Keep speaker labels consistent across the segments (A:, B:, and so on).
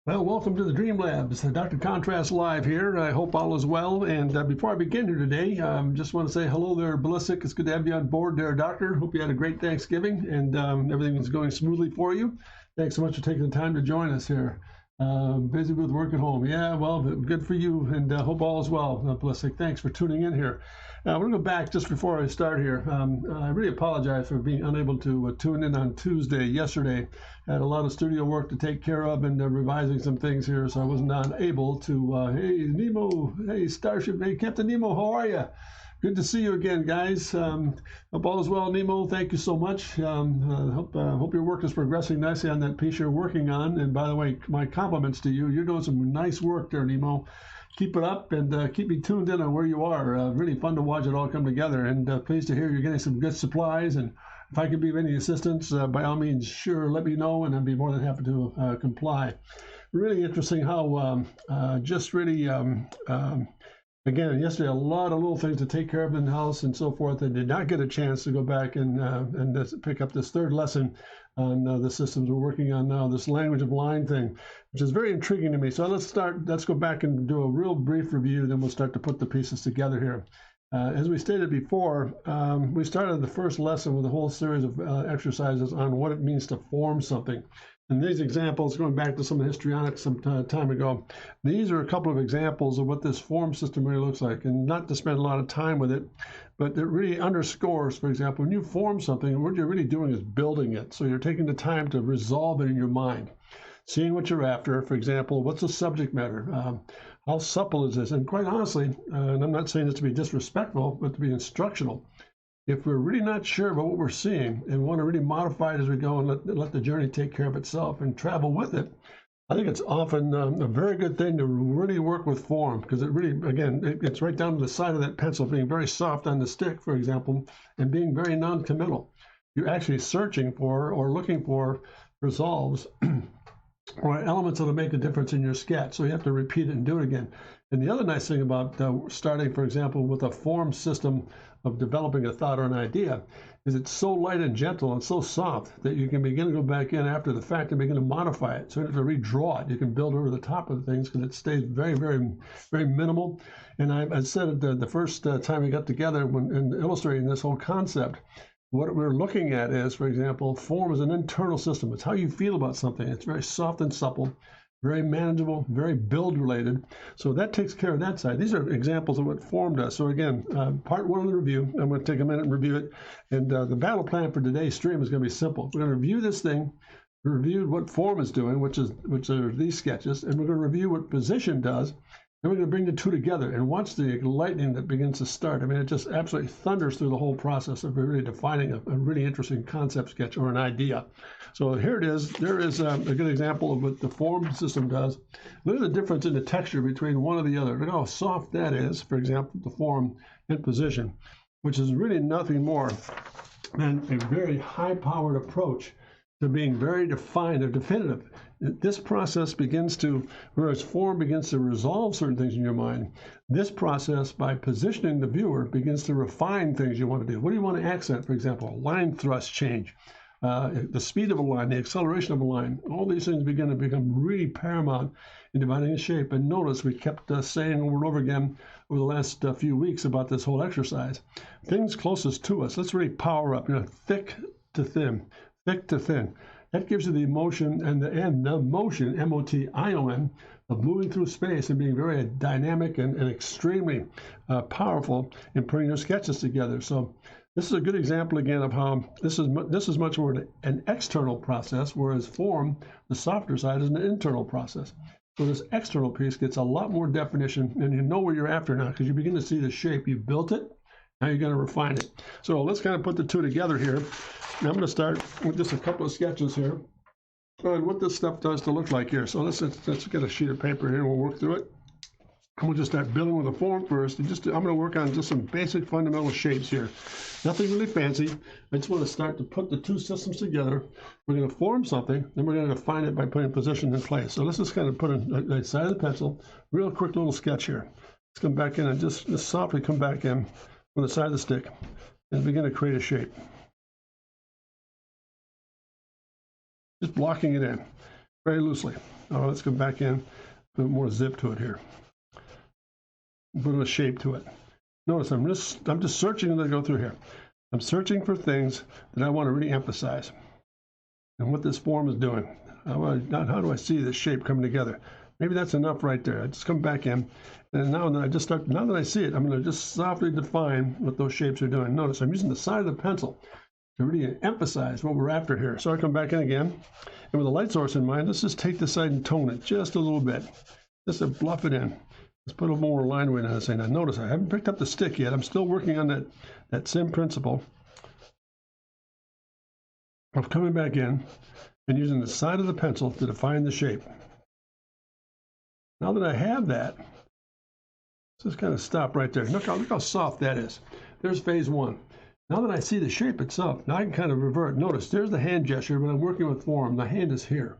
A: Well, welcome to the Dream Labs. Dr. Contrast Live here. I hope all is well. And before I begin here today, just want to say hello there, Ballistic. It's good to have you on board there, Doctor. Hope you had a great Thanksgiving and everything is going smoothly for you. Thanks so much for taking the time to join us here. Busy with work at home. Yeah, well, good for you, and hope all is well, Ballistic. Thanks for tuning in here. We're going to go back just before I start here. I really apologize for being unable to tune in on Tuesday. Yesterday, I had a lot of studio work to take care of and revising some things here, so I was not able to. Hey, Nemo. Hey, Starship. Hey, Captain Nemo. How are you? Good to see you again, guys. Hope all is well, Nemo. Thank you so much. Hope your work is progressing nicely on that piece you're working on. And by the way, my compliments to you. You're doing some nice work there, Nemo. Keep it up and keep me tuned in on where you are. Really fun to watch it all come together. And pleased to hear you're getting some good supplies. And if I can be of any assistance, by all means, sure, let me know, and I'd be more than happy to comply. Really interesting how again, yesterday, a lot of little things to take care of in the house and so forth. I did not get a chance to go back and pick up this third lesson on the systems we're working on now, this language of line thing, which is very intriguing to me. So let's go back and do a real brief review, then we'll start to put the pieces together here. As we stated before, we started the first lesson with a whole series of exercises on what it means to form something. And these examples, going back to some histrionics some time ago, these are a couple of examples of what this form system really looks like. And not to spend a lot of time with it, but it really underscores, for example, when you form something, what you're really doing is building it. So you're taking the time to resolve it in your mind, seeing what you're after. For example, what's the subject matter? How supple is this? And quite honestly, and I'm not saying this to be disrespectful, but to be instructional, if we're really not sure about what we're seeing and want to really modify it as we go and let the journey take care of itself and travel with it, I think it's often a very good thing to really work with form, because it really, again, it gets right down to the side of that pencil, being very soft on the stick, for example, and being very non-committal. You're actually searching for or looking for resolves or elements that'll make a difference in your sketch. So you have to repeat it and do it again. And the other nice thing about starting, for example, with a form system of developing a thought or an idea is it's so light and gentle and so soft that you can begin to go back in after the fact and begin to modify it. So you don't have to redraw it. You can build over the top of the things because it stays very, very, very minimal. And I said it the first time we got together when illustrating this whole concept, what we're looking at is, for example, form is an internal system. It's how you feel about something. It's very soft and supple, very manageable, very build related. So that takes care of that side. These are examples of what form does. So again, part one of the review, I'm going to take a minute and review it. And the battle plan for today's stream is going to be simple. We're going to review this thing, We reviewed what form is doing, which are these sketches, and we're going to review what position does. And we're going to bring the two together and watch the lightning that begins to start. I mean, it just absolutely thunders through the whole process of really defining a really interesting concept sketch or an idea. So here it is. There is a good example of what the form system does. Look at the difference in the texture between one or the other. Look how soft that is, for example, the form and position, which is really nothing more than a very high-powered approach to being very defined or definitive. This process begins to, whereas form begins to resolve certain things in your mind, this process, by positioning the viewer, begins to refine things you want to do. What do you want to accent, for example? Line thrust change, the speed of a line, the acceleration of a line. All these things begin to become really paramount in defining a shape. And notice we kept saying over and over again over the last few weeks about this whole exercise. Things closest to us, let's really power up, thick to thin. Thick to thin. That gives you the emotion and the motion, M-O-T-I-O-N, of moving through space and being very dynamic and extremely powerful in putting your sketches together. So this is a good example again of how this is much more an external process, whereas form, the softer side, is an internal process. So this external piece gets a lot more definition, and you know where you're after now because you begin to see the shape. You built it. Now you're going to refine it. So let's kind of put the two together here. And I'm going to start with just a couple of sketches here on what this stuff does to look like here. So let's get a sheet of paper here and we'll work through it. And we'll just start building with the form first. And I'm going to work on just some basic fundamental shapes here. Nothing really fancy. I just want to start to put the two systems together. We're going to form something, then we're going to define it by putting position in place. So let's just kind of put a side of the pencil, real quick little sketch here. Let's come back in and just softly come back in on the side of the stick and begin to create a shape. Just blocking it in very loosely. Now let's come back in, put more zip to it here. Put a shape to it. Notice I'm just searching as I go through here. I'm searching for things that I want to really emphasize and what this form is doing. How do I see this shape coming together? Maybe that's enough right there. I just come back in, and now that I see it, I'm going to just softly define what those shapes are doing. Notice I'm using the side of the pencil to really emphasize what we're after here. So I come back in again, and with a light source in mind, let's just take this side and tone it just a little bit, just to bluff it in. Let's put a little more line weight on this thing. Now notice I haven't picked up the stick yet. I'm still working on that same principle of coming back in and using the side of the pencil to define the shape. Now that I have that, let's just kind of stop right there. Look how soft that is. There's phase one. Now that I see the shape itself, now I can kind of revert. Notice there's the hand gesture, but I'm working with form. The hand is here.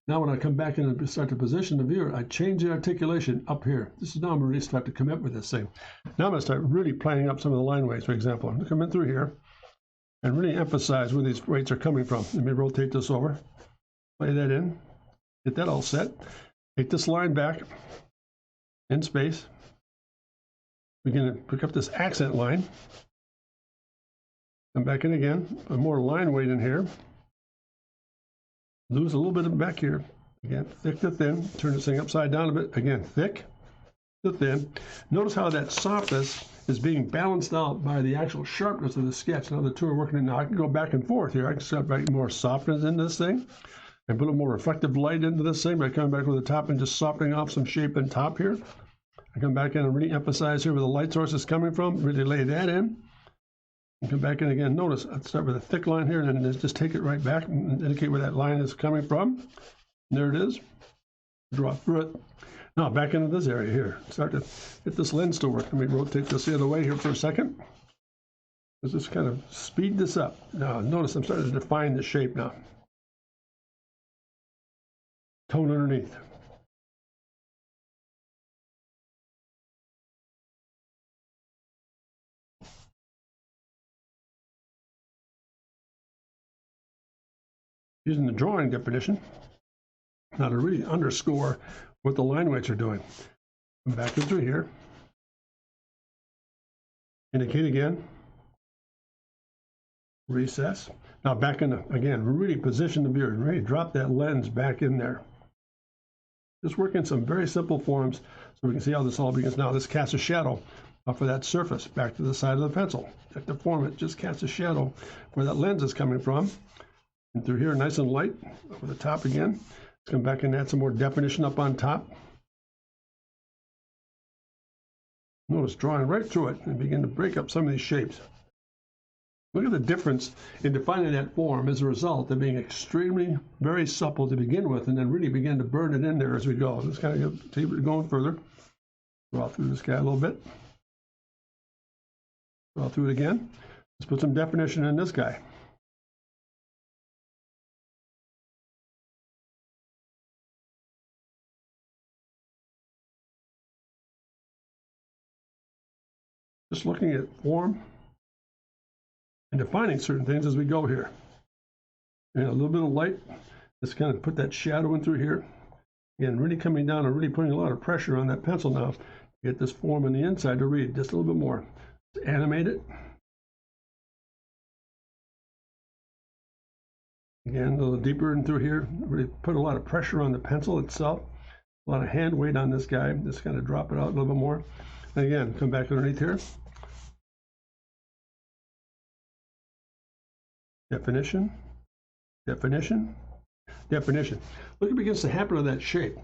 A: Now when I come back in and start to position the viewer, I change the articulation up here. This is now I'm really start to commit with this thing. Now I'm going to start really playing up some of the line weights, for example. I'm going to come in through here and really emphasize where these weights are coming from. Let me rotate this over, play that in, get that all set. Take this line back in space. We're going to pick up this accent line. Come back in again, put more line weight in here. Lose a little bit of back here. Again, thick to thin. Turn this thing upside down a bit. Again, thick to thin. Notice how that softness is being balanced out by the actual sharpness of the sketch. Now the two are working. Now I can go back and forth here. I can start writing more softness in this thing and put a little more reflective light into this thing by coming back with the top and just softening off some shape in top here. I come back in and really emphasize here where the light source is coming from. Really lay that in. And come back in again. Notice I'd start with a thick line here and then just take it right back and indicate where that line is coming from. And there it is. Draw through it. Now back into this area here. Start to get this lens to work. Let me rotate this the other way here for a second. Let's just kind of speed this up. Now notice I'm starting to define the shape now. Tone underneath. Using the drawing definition, now to really underscore what the line weights are doing. Come back in through here. Indicate again. Recess. Now back in, again, really position the viewer and really drop that lens back in there. Just working some very simple forms so we can see how this all begins. Now this casts a shadow off of that surface back to the side of the pencil. To form it, just casts a shadow where that lens is coming from. And through here, nice and light, over the top again. Let's come back and add some more definition up on top. Notice drawing right through it and begin to break up some of these shapes. Look at the difference in defining that form as a result of being extremely, very supple to begin with, and then really begin to burn it in there as we go. Let's kind of keep it going further. Draw through this guy a little bit. Draw through it again. Let's put some definition in this guy. Just looking at form and defining certain things as we go here. And a little bit of light, just kind of put that shadow in through here. Again, really coming down and really putting a lot of pressure on that pencil now to get this form on the inside to read just a little bit more. Let's animate it. Again, a little deeper in through here. Really put a lot of pressure on the pencil itself. A lot of hand weight on this guy. Just kind of drop it out a little bit more. And again, come back underneath here. Definition, definition, definition. Look what begins to happen to that shape.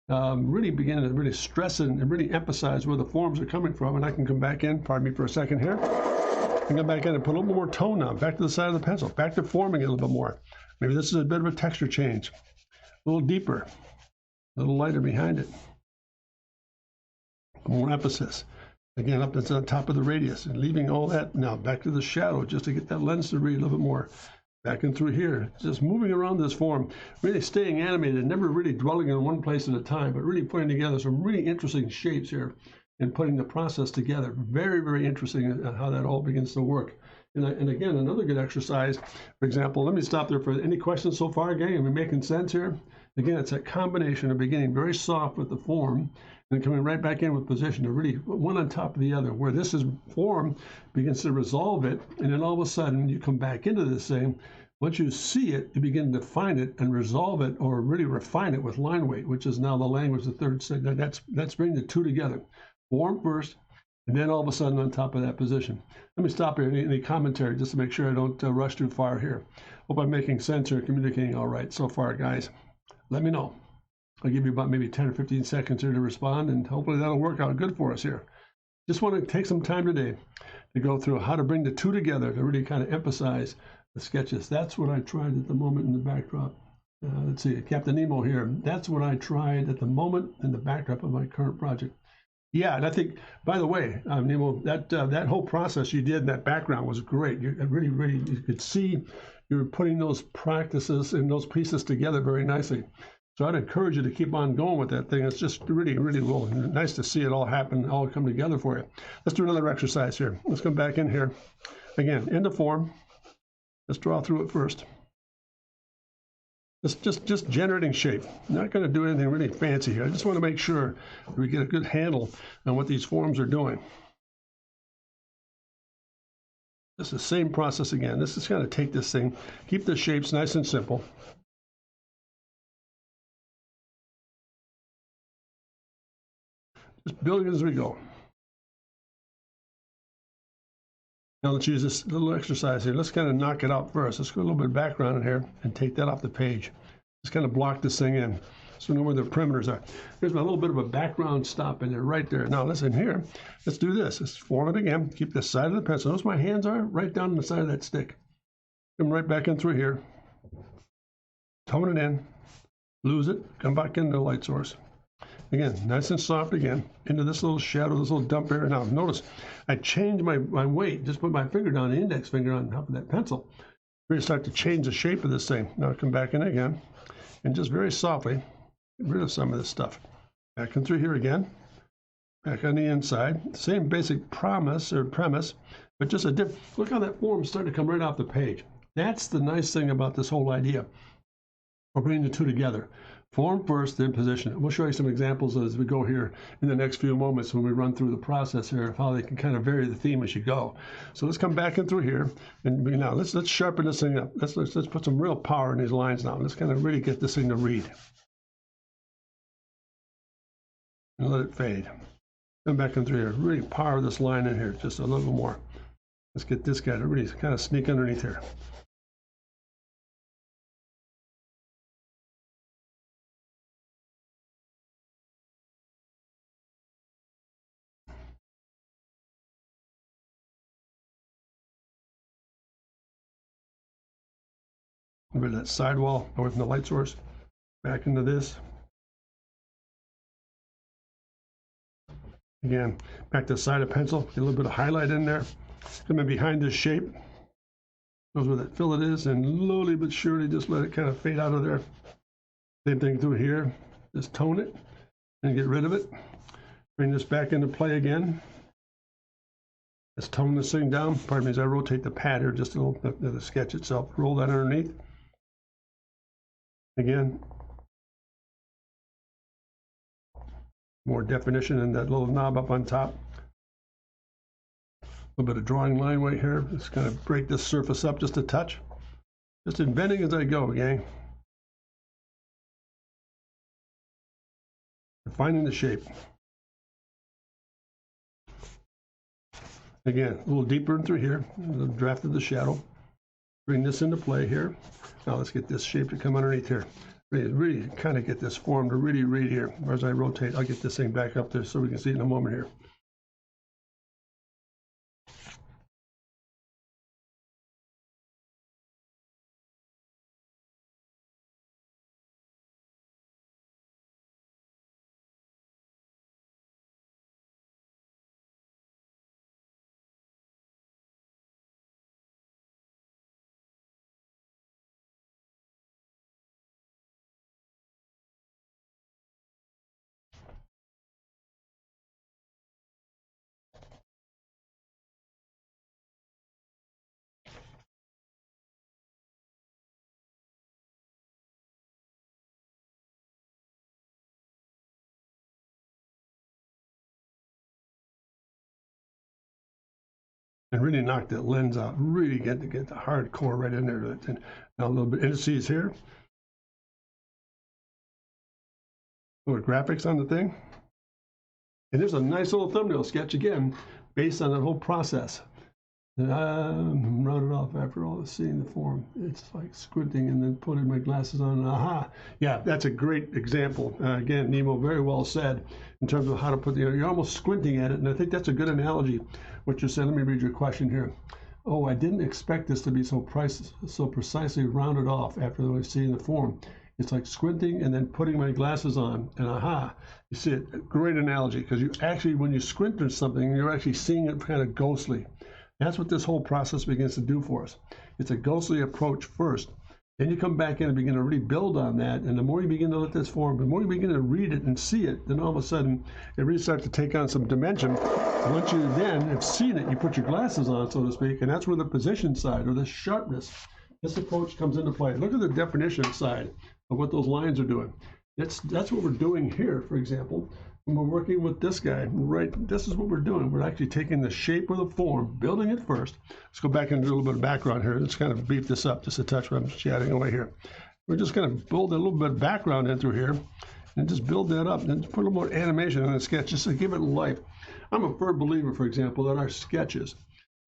A: Really begin to really stress it and really emphasize where the forms are coming from. And I can come back in, pardon me for a second here. I can come back in and put a little more tone now, back to the side of the pencil, back to forming it a little bit more. Maybe this is a bit of a texture change. A little deeper, a little lighter behind it. More emphasis. Again, up that's on top of the radius and leaving all that now back to the shadow just to get that lens to read a little bit more. Back in through here, just moving around this form, really staying animated, never really dwelling in one place at a time, but really putting together some really interesting shapes here and putting the process together. Very, very interesting how that all begins to work. And again, another good exercise, for example, let me stop there for any questions so far, gang? Are we making sense here? Again, it's a combination of beginning very soft with the form and coming right back in with position to really one on top of the other, where this is form begins to resolve it, and then all of a sudden you come back into this thing. Once you see it, you begin to define it and resolve it or really refine it with line weight, which is now the language, the third segment. That's bringing the two together. Form first, and then all of a sudden on top of that position. Let me stop here. Any commentary just to make sure I don't rush too far here. Hope I'm making sense or communicating all right so far, guys. Let me know. I'll give you about maybe 10 or 15 seconds here to respond, and hopefully that'll work out good for us here. Just want to take some time today to go through how to bring the two together to really kind of emphasize the sketches. That's what I tried at the moment in the backdrop. Let's see, Captain Nemo here. That's what I tried at the moment in the backdrop of my current project. Yeah, and I think, by the way, Nemo, that whole process you did in that background was great. You could see you were putting those practices and those pieces together very nicely. So I'd encourage you to keep on going with that thing. It's just really, really well, nice to see it all happen, all come together for you. Let's do another exercise here. Let's come back in here. Again, into form. Let's draw through it first. It's just generating shape. Not going to do anything really fancy here. I just want to make sure that we get a good handle on what these forms are doing. This is the same process again. This is going to take this thing, keep the shapes nice and simple. Just building it as we go. Now let's use this little exercise here. Let's kind of knock it out first. Let's go a little bit of background in here and take that off the page. Just kind of block this thing in so we know where the perimeters are. Here's my little bit of a background stop in there, right there. Now listen here. Let's do this. Let's form it again. Keep the side of the pencil. Notice my hands are right down on the side of that stick. Come right back in through here. Tone it in. Lose it. Come back into the light source. Again, nice and soft again, into this little shadow, this little dump area. Now, notice I changed my weight, just put my finger down, the index finger on top of that pencil. Really start to change the shape of this thing. Now, come back in again, and just very softly get rid of some of this stuff. Back in through here again, back on the inside. Same basic premise, but just a different, look how that form's starting to come right off the page. That's the nice thing about this whole idea. We're bringing the two together. Form first, then position. We'll show you some examples as we go here in the next few moments when we run through the process here of how they can kind of vary the theme as you go. So let's come back in through here, and now let's sharpen this thing up. Let's put some real power in these lines now. Let's kind of really get this thing to read. And let it fade. Come back in through here. Really power this line in here just a little more. Let's get this guy to really kind of sneak underneath here. A bit of that sidewall away from the light source. Back into this. Again, back to the side of pencil. Get a little bit of highlight in there. Come in behind this shape. Knows where that fillet is, and slowly but surely just let it kind of fade out of there. Same thing through here. Just tone it and get rid of it. Bring this back into play again. Let's tone this thing down. Pardon me as I rotate the pad here just a little bit, the sketch itself. Roll that underneath. Again, more definition in that little knob up on top. A little bit of drawing line weight here. Just kind of break this surface up just a touch. Just inventing as I go, gang. Finding the shape. Again, a little deeper in through here, the draft of the shadow. Bring this into play here. Now let's get this shape to come underneath here. Really kind of get this form to really read here. As I rotate, I'll get this thing back up there so we can see it in a moment here. And really knock that lens out. Really get the hardcore right in there. And now a little bit indices here. A little graphics on the thing. And there's a nice little thumbnail sketch again, based on that whole process. I'm rounded off after all this, seeing the form. It's like squinting and then putting my glasses on. Aha! Yeah, that's a great example. Again, Nemo, very well said in terms of how to put the. You're almost squinting at it, and I think that's a good analogy. What you said. Let me read your question here. Oh, I didn't expect this to be so precisely rounded off after I see the form. It's like squinting and then putting my glasses on, and aha! You see it. Great analogy, because you actually, when you squint at something, you're actually seeing it kind of ghostly. That's what this whole process begins to do for us. It's a ghostly approach first. Then you come back in and begin to really build on that. And the more you begin to let this form, the more you begin to read it and see it, then all of a sudden it really starts to take on some dimension. Once you then have seen it, you put your glasses on, so to speak, and that's where the position side or the sharpness, this approach comes into play. Look at the definition side of what those lines are doing. That's what we're doing here, for example. When we're working with this guy, right, this is what we're doing. We're actually taking the shape of the form, building it first. Let's go back and do a little bit of background here. Let's kind of beef this up just a touch when I'm chatting away here. We're just going to build a little bit of background in through here and just build that up and put a little more animation in the sketch just to give it life. I'm a firm believer, for example, that our sketches,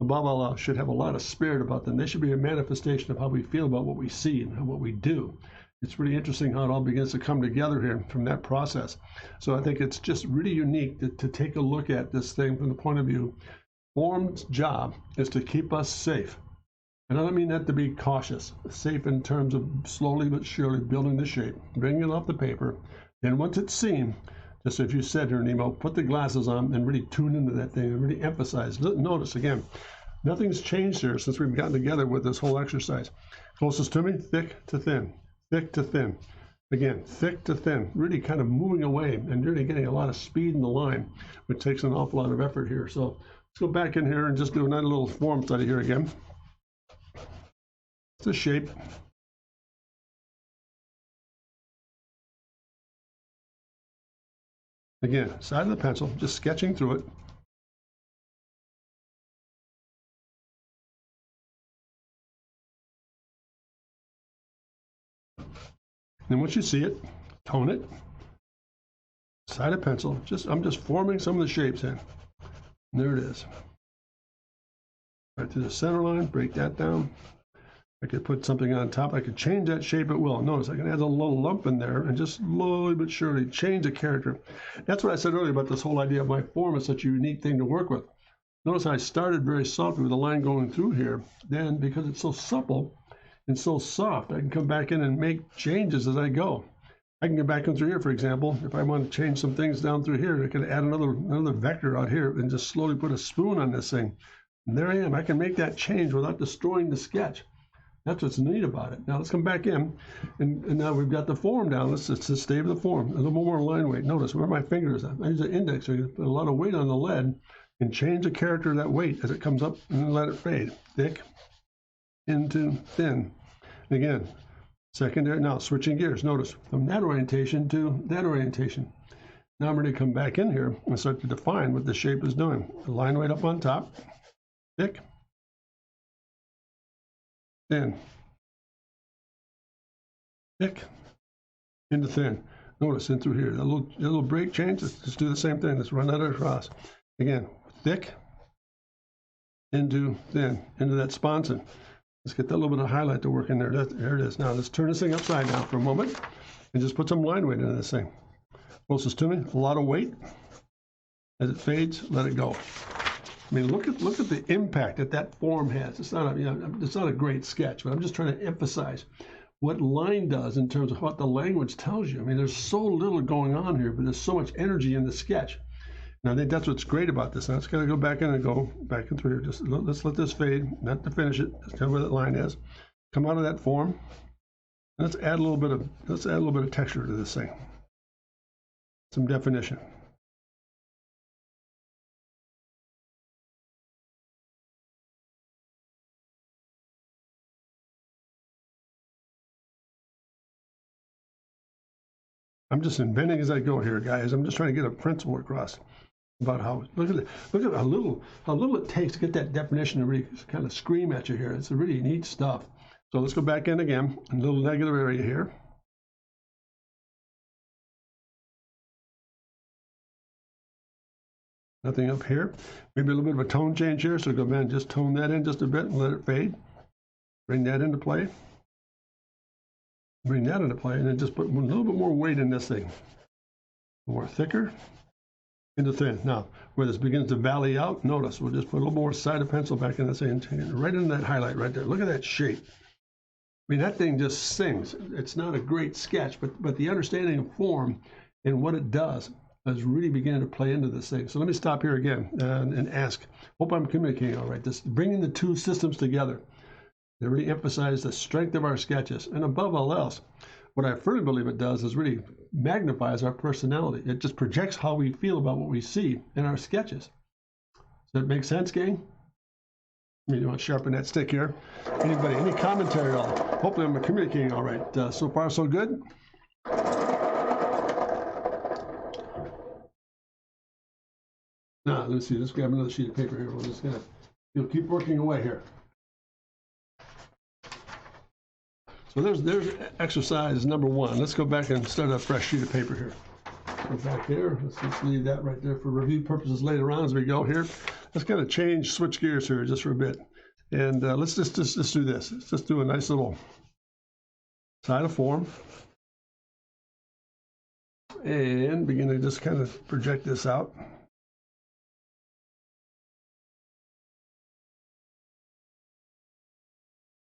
A: above all else, should have a lot of spirit about them. They should be a manifestation of how we feel about what we see and what we do. It's really interesting how it all begins to come together here from that process. So I think it's just really unique to take a look at this thing from the point of view. Form's job is to keep us safe. And I don't mean that to be cautious. Safe in terms of slowly but surely building the shape, bringing it off the paper. Then once it's seen, just as you said here, Nemo, put the glasses on and really tune into that thing and really emphasize. Notice again, nothing's changed here since we've gotten together with this whole exercise. Closest to me, thick to thin. Thick to thin. Again, thick to thin, really kind of moving away and really getting a lot of speed in the line, which takes an awful lot of effort here. So let's go back in here and just do another little form study here again. It's a shape. Again, side of the pencil, just sketching through it. Then once you see it, tone it, side of pencil, I'm just forming some of the shapes in. And there it is. Right to the center line, break that down. I could put something on top. I could change that shape at will. Notice I can add a little lump in there and just slowly but surely change the character. That's what I said earlier about this whole idea of my form is such a unique thing to work with. Notice I started very softly with a line going through here. Then, because it's so supple, and so soft. I can come back in and make changes as I go. I can get back in through here, for example. If I want to change some things down through here, I can add another vector out here and just slowly put a spoon on this thing. And there I am. I can make that change without destroying the sketch. That's what's neat about it. Now let's come back in, and now we've got the form down. Let's just stay with the form. A little more line weight. Notice where my finger is at. I use the index, so you put a lot of weight on the lead and change the character of that weight as it comes up and let it fade. Thick into thin. Again, secondary. Now switching gears. Notice from that orientation to that orientation. Now I'm ready to come back in here and start to define what the shape is doing. The line weight up on top. Thick. Thin. Thick. Into thin. Notice in through here. A little break change. Let's just do the same thing. Let's run that across. Again, thick. Into thin. Into that sponson. Let's get that little bit of highlight to work in there. There it is. Now let's turn this thing upside down for a moment and just put some line weight into this thing. Closest to me, a lot of weight. As it fades, let it go. I mean, look at the impact that form has. It's not a great sketch, but I'm just trying to emphasize what line does in terms of what the language tells you. I mean, there's so little going on here, but there's so much energy in the sketch. And I think that's what's great about this. Now let's gotta go back in and go back in through here. Just let's let this fade, not to finish it. Just kind of where that line is. Come out of that form. And let's add a little bit of texture to this thing. Some definition. I'm just inventing as I go here, guys. I'm just trying to get a principle across about how, look at how little it takes to get that definition to really kind of scream at you here. It's really neat stuff. So let's go back in again, a little negative area here. Nothing up here. Maybe a little bit of a tone change here. So go ahead and just tone that in just a bit and let it fade. Bring that into play. Bring that into play, and then just put a little bit more weight in this thing. More thicker into thin. Now, where this begins to valley out, notice we'll just put a little more side of pencil back in this thing, right in that highlight right there. Look at that shape. I mean, that thing just sings. It's not a great sketch, but the understanding of form and what it does is really beginning to play into this thing. So let me stop here again and ask. Hope I'm communicating all right. This bringing the two systems together. They really emphasize the strength of our sketches. And above all else, what I firmly believe it does is really magnifies our personality. It just projects how we feel about what we see in our sketches. Does that make sense, gang? I mean, you want to sharpen that stick here. Anybody, any commentary at all? Hopefully I'm communicating all right. So far, so good? Now, let me see. Let's grab another sheet of paper here. We're just going to keep working away here. So there's exercise number one. Let's go back and start a fresh sheet of paper here. Go back there. Let's leave that right there for review purposes later on as we go here. Let's kind of switch gears here just for a bit. And let's just do this. Let's just do a nice little side of form. And begin to just kind of project this out. I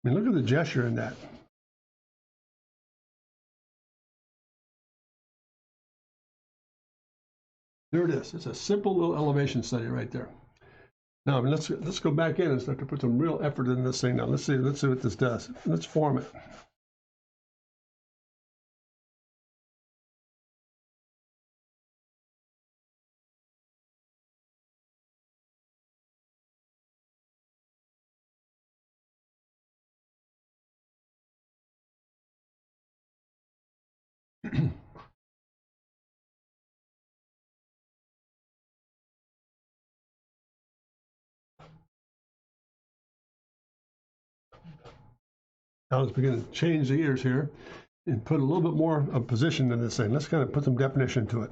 A: mean, look at the gesture in that. There it is. It's a simple little elevation study right there. Now, I mean, let's go back in and start to put some real effort in this thing now. Let's see what this does. Let's form it. Now let's begin to change the gears here and put a little bit more of position in this thing. Let's kind of put some definition to it.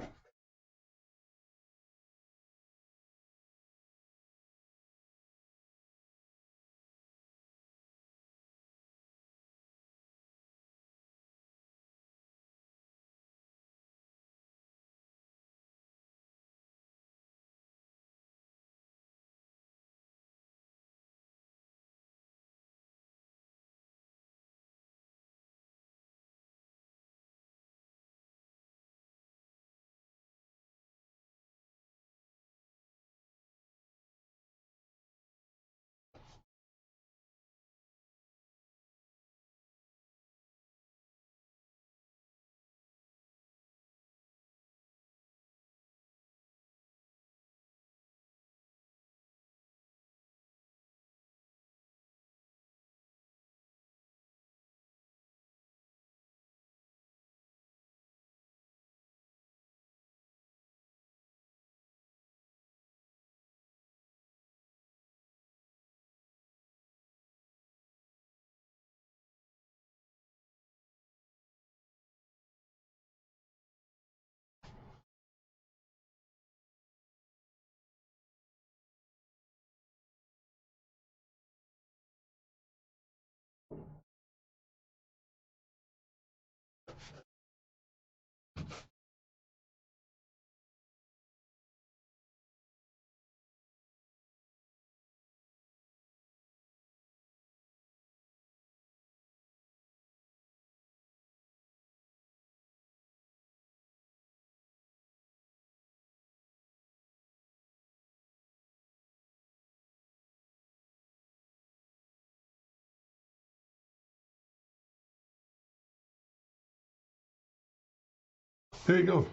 A: There you go.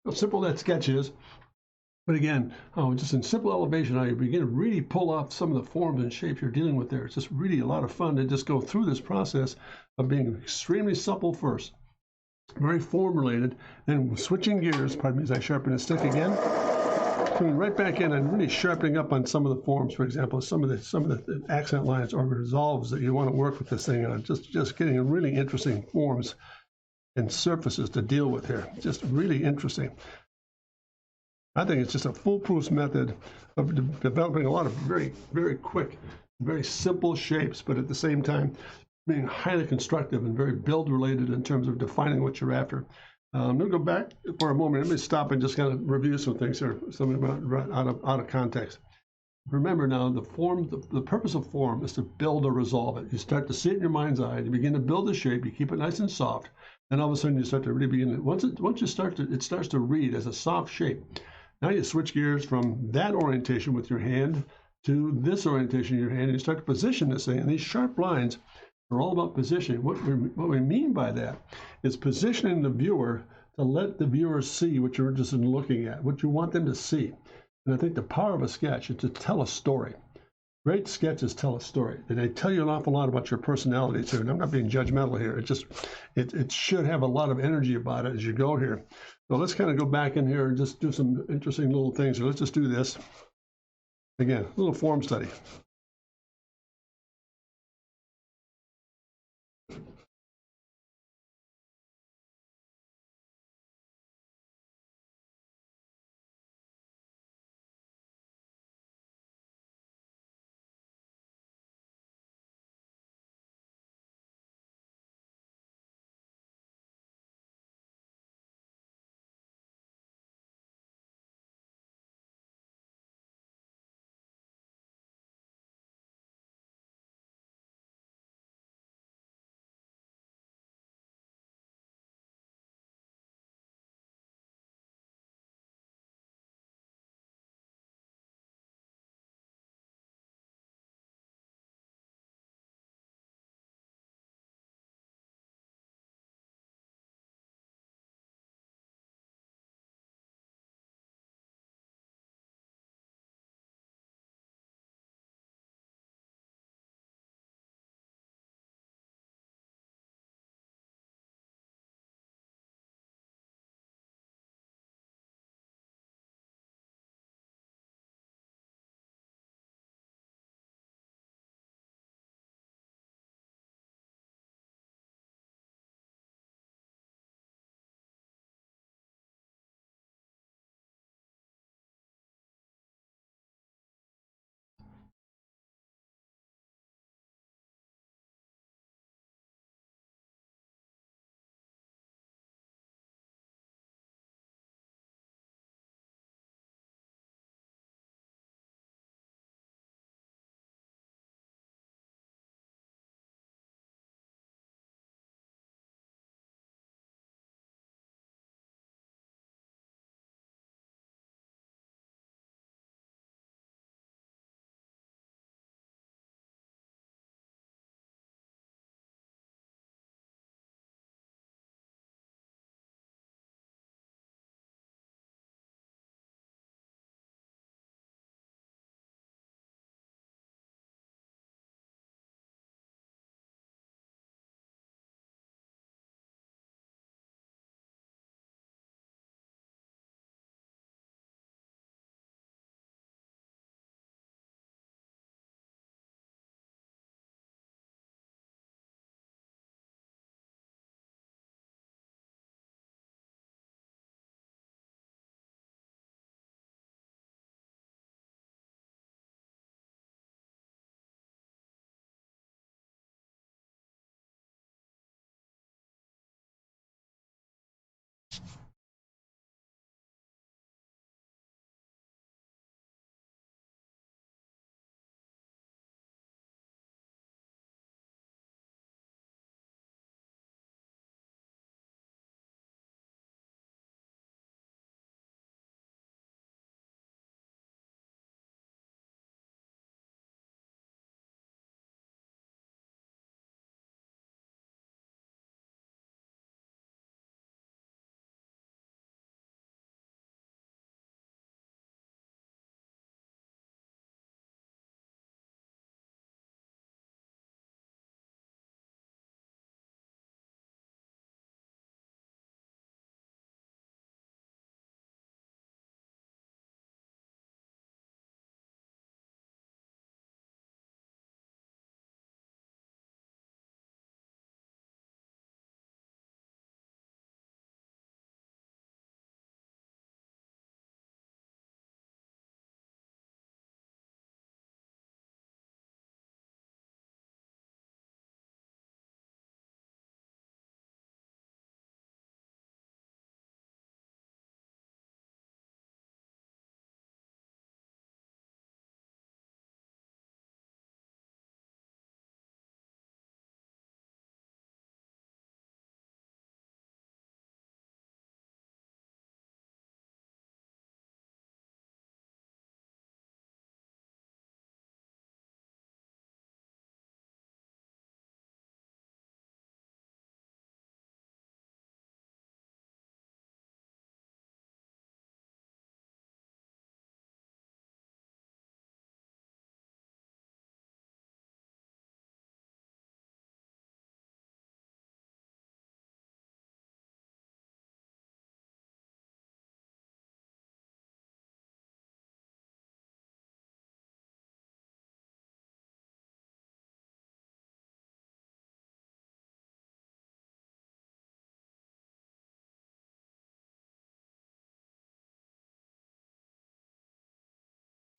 A: How simple that sketch is. But again, just in simple elevation, how you begin to really pull off some of the forms and shapes you're dealing with there. It's just really a lot of fun to just go through this process of being extremely supple first, very form related, then switching gears, pardon me, as I sharpen the stick again, coming right back in and really sharpening up on some of the forms, for example, some of the accent lines or resolves that you want to work with this thing on, just getting really interesting forms and surfaces to deal with here. Just really interesting. I think it's just a foolproof method of developing a lot of very, very quick, very simple shapes, but at the same time, being highly constructive and very build related in terms of defining what you're after. I'm going to go back for a moment. Let me stop and just kind of review some things here, some out of context. Remember now, the purpose of form is to build or resolve it. You start to see it in your mind's eye. You begin to build the shape. You keep it nice and soft, and all of a sudden you start to really begin. Once you start to, it starts to read as a soft shape. Now you switch gears from that orientation with your hand to this orientation in your hand, and you start to position this thing. And these sharp lines are all about positioning. What we mean by that is positioning the viewer to let the viewer see what you're interested in looking at, what you want them to see. And I think the power of a sketch is to tell a story. Great sketches tell a story, and they tell you an awful lot about your personality too. And I'm not being judgmental here. It should have a lot of energy about it as you go here. So let's kind of go back in here and just do some interesting little things. So let's just do this. Again, a little form study.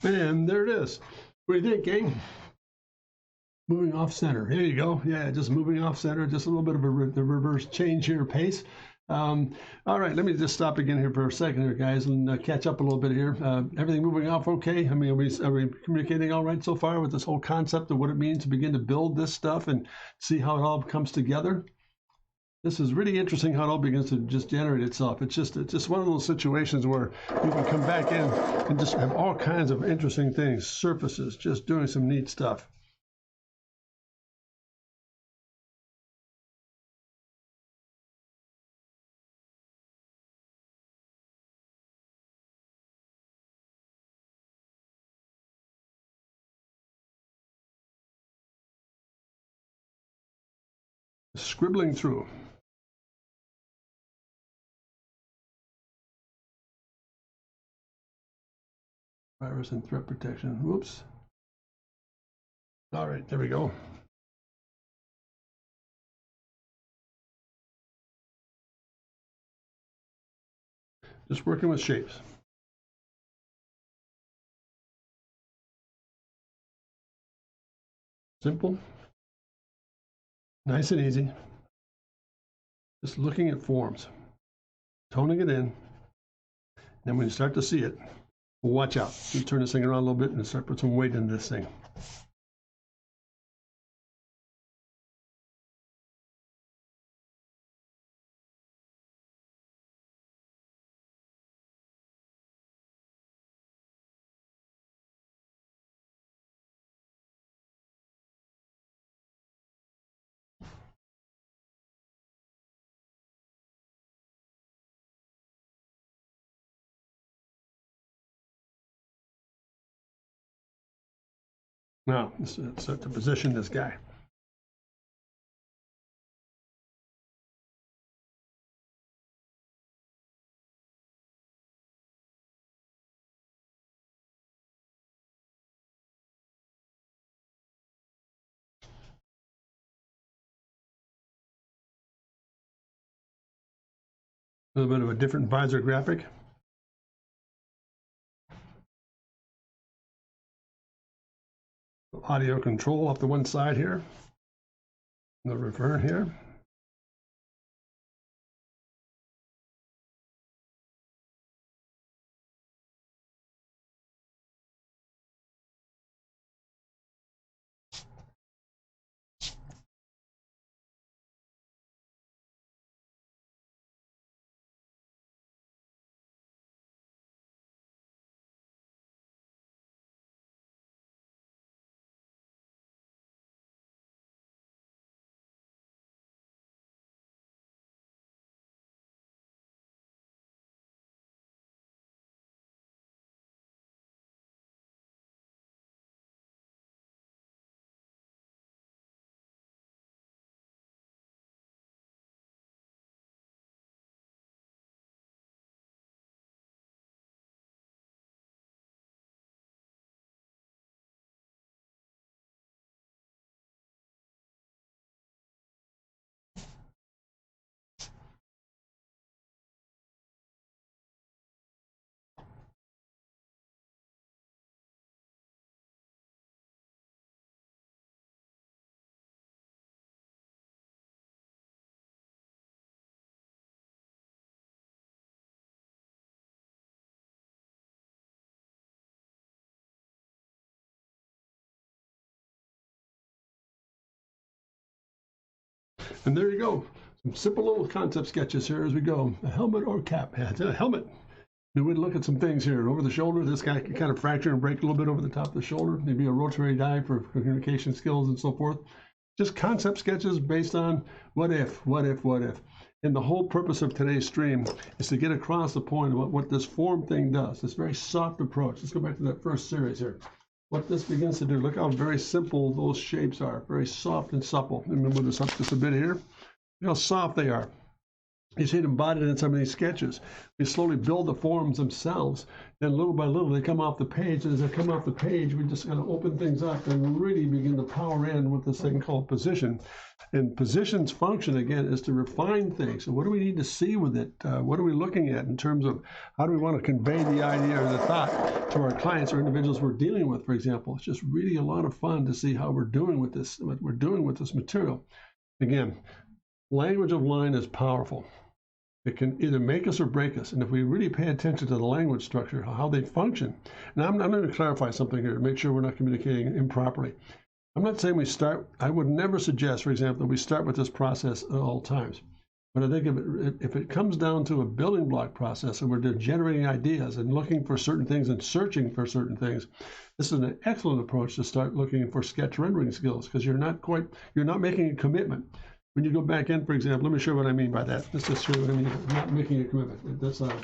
A: And there it is. What do you think, gang? Moving off center. Here you go. Yeah, just moving off center. Just a little bit of the reverse change here, pace. All right, let me just stop again here for a second here, guys, and catch up a little bit here. Everything moving off okay? I mean, are we communicating all right so far with this whole concept of what it means to begin to build this stuff and see how it all comes together? This is really interesting how it all begins to just generate itself. It's just one of those situations where you can come back in and just have all kinds of interesting things, surfaces, just doing some neat stuff. Scribbling through. Virus and threat protection. Whoops. All right, there we go. Just working with shapes. Simple. Nice and easy. Just looking at forms. Toning it in. Then when you start to see it, watch out. You turn this thing around a little bit and start put some weight into this thing. Now, let's start to position this guy. A little bit of a different visor graphic. Audio control off the one side here. The return here. And there you go. Some simple little concept sketches here as we go. A helmet or cap. A helmet. We would look at some things here. Over the shoulder, this guy can kind of fracture and break a little bit over the top of the shoulder. Maybe a rotary dive for communication skills and so forth. Just concept sketches based on what if. And the whole purpose of today's stream is to get across the point about what this form thing does. This very soft approach. Let's go back to that first series here. What this begins to do, look how very simple those shapes are. Very soft and supple. Remember this up just a bit here. Look how soft they are. You see it embodied in some of these sketches. We slowly build the forms themselves, then little by little they come off the page, and as they come off the page, we just kind of open things up and really begin to power in with this thing called position. And position's function, again, is to refine things. So what do we need to see with it? What are we looking at in terms of how do we want to convey the idea or the thought to our clients or individuals we're dealing with, for example? It's just really a lot of fun to see how we're doing with this, what we're doing with this material. Again, language of line is powerful. It can either make us or break us. And if we really pay attention to the language structure, how they function, and I'm going to clarify something here to make sure we're not communicating improperly. I'm not saying we start, I would never suggest, for example, that we start with this process at all times. But I think if it comes down to a building block process and we're generating ideas and looking for certain things and searching for certain things, this is an excellent approach to start looking for sketch rendering skills, because you're not making a commitment. When you go back in, for example, let me show you what I mean by that. Let's just show you what I mean. Not making a commitment. That's a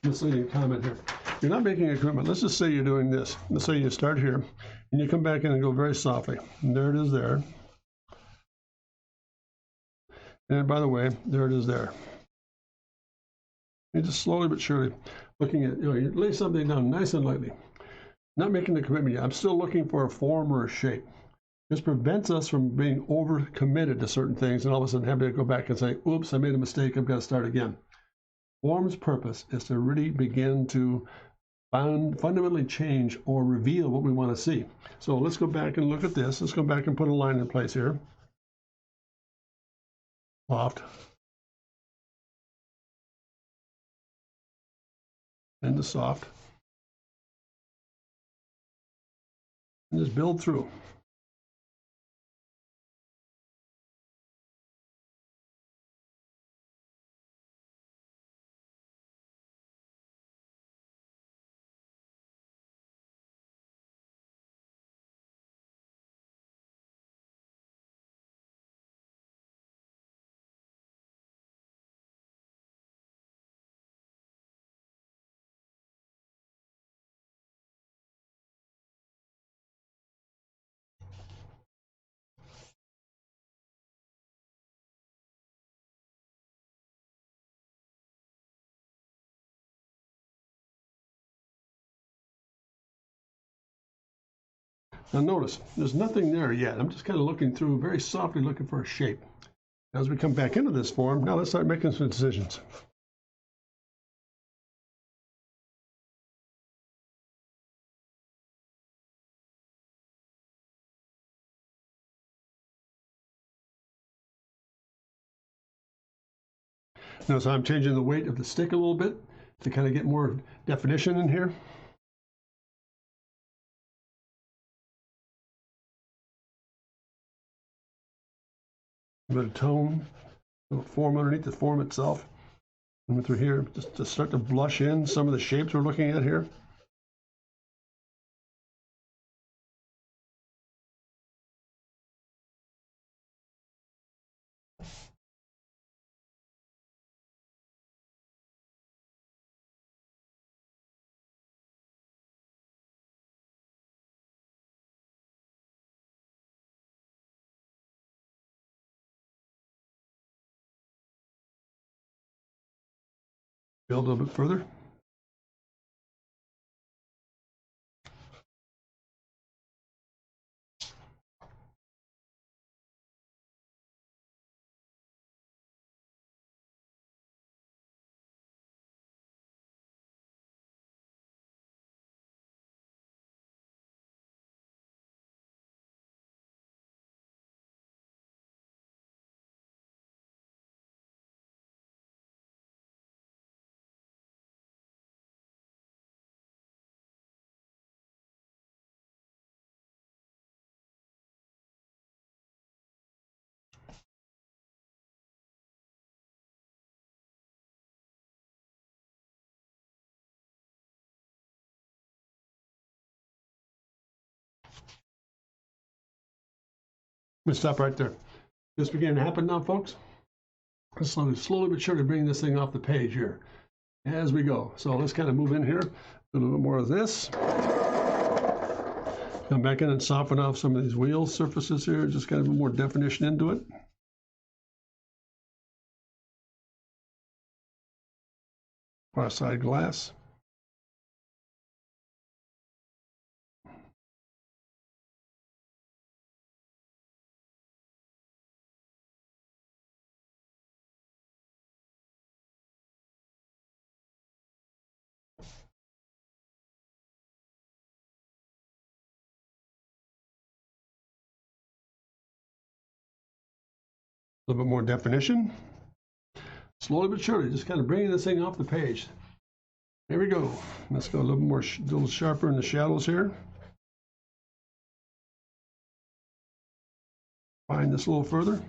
A: misleading comment here. You're not making a commitment. Let's just say you're doing this. Let's say you start here, and you come back in and go very softly. And there it is there. And by the way, there it is there. You're just slowly but surely looking at, you lay something down nice and lightly. Not making the commitment yet. I'm still looking for a form or a shape. This prevents us from being over-committed to certain things and all of a sudden having to go back and say, oops, I made a mistake, I've got to start again. Form's purpose is to really begin to fundamentally change or reveal what we want to see. So let's go back and look at this. Let's go back and put a line in place here. Soft. And the soft. And just build through. Now notice, there's nothing there yet. I'm just kind of looking through, very softly looking for a shape. As we come back into this form, now let's start making some decisions. Notice I'm changing the weight of the stick a little bit to kind of get more definition in here. A bit of tone, a little form underneath the form itself. And through here, just to start to blush in some of the shapes we're looking at here. Build a little bit further. I'm going to stop right there. This beginning to happen now, folks. Let's slowly but surely bring this thing off the page here as we go. So let's kind of move in here, do a little bit more of this. Come back in and soften off some of these wheel surfaces here, just kind of more definition into it. far side glass. A little bit more definition. Slowly but surely, just kind of bringing this thing off the page. There we go. Let's go a little more, a little sharper in the shadows here. Find this a little further.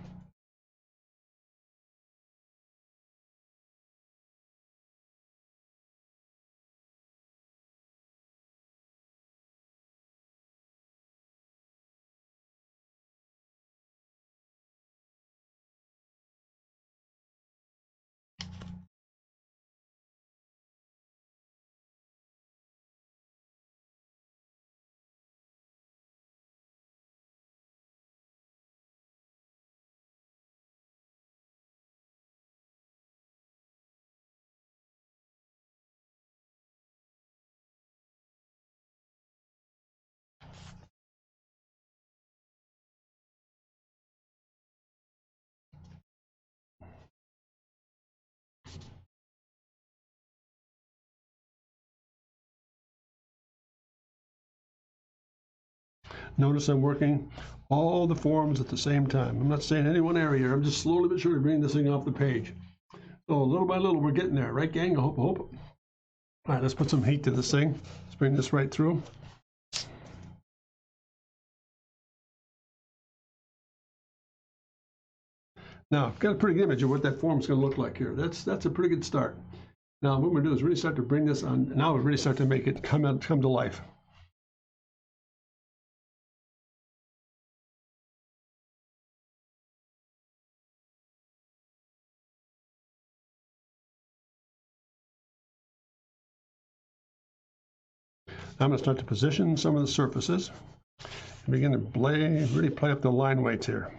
A: Notice I'm working all the forms at the same time. I'm not saying any one area. I'm just slowly but surely bringing this thing off the page. So little by little, we're getting there, right, gang? I hope. All right, let's put some heat to this thing. Let's bring this right through. Now, I've got a pretty good image of what that form's going to look like here. That's a pretty good start. Now, what we're going to do is really start to bring this on. Now we really start to make it come to life. I'm going to start to position some of the surfaces and begin to really play up the line weights here.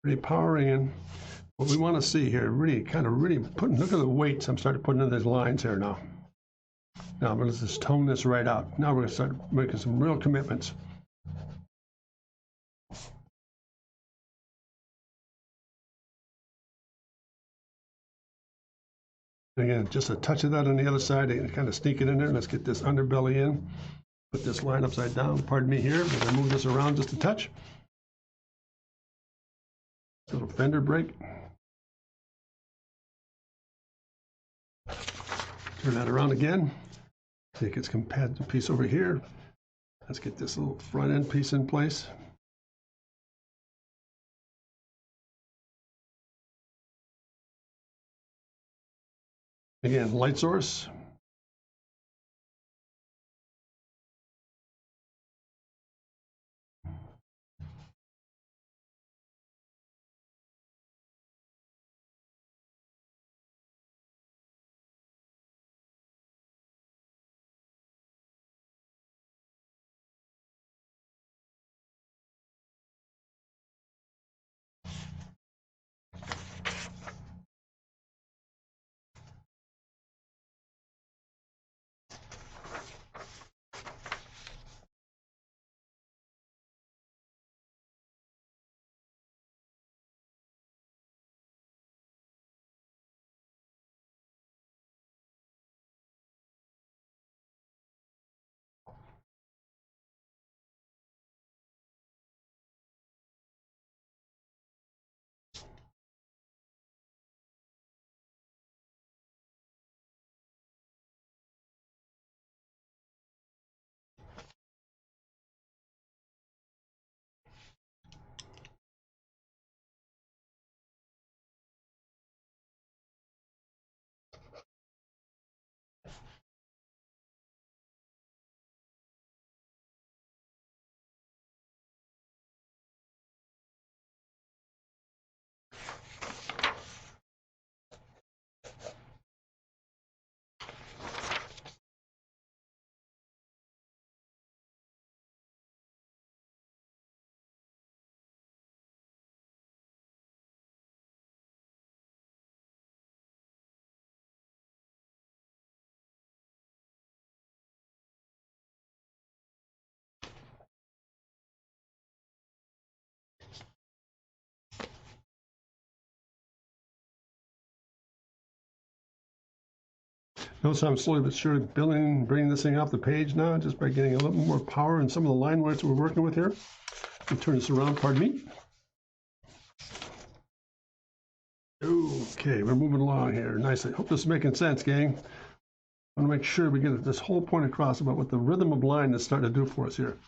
A: Really powering in what we want to see here. Really putting, look at the weights I'm starting to put into these lines here now. Now I'm going to just tone this right out. Now we're going to start making some real commitments. Again, just a touch of that on the other side and kind of sneak it in there. Let's get this underbelly in. Put this line upside down. Pardon me here, but I move this around just a touch. Little fender brake. Turn that around again. Take its compatible piece over here. Let's get this little front end piece in place. Again, light source. Notice how I'm slowly but surely bringing this thing off the page now, just by getting a little more power in some of the line weights we're working with here. Let me turn this around, pardon me. Okay, we're moving along here nicely. Hope this is making sense, gang. I want to make sure we get this whole point across about what the rhythm of line is starting to do for us here.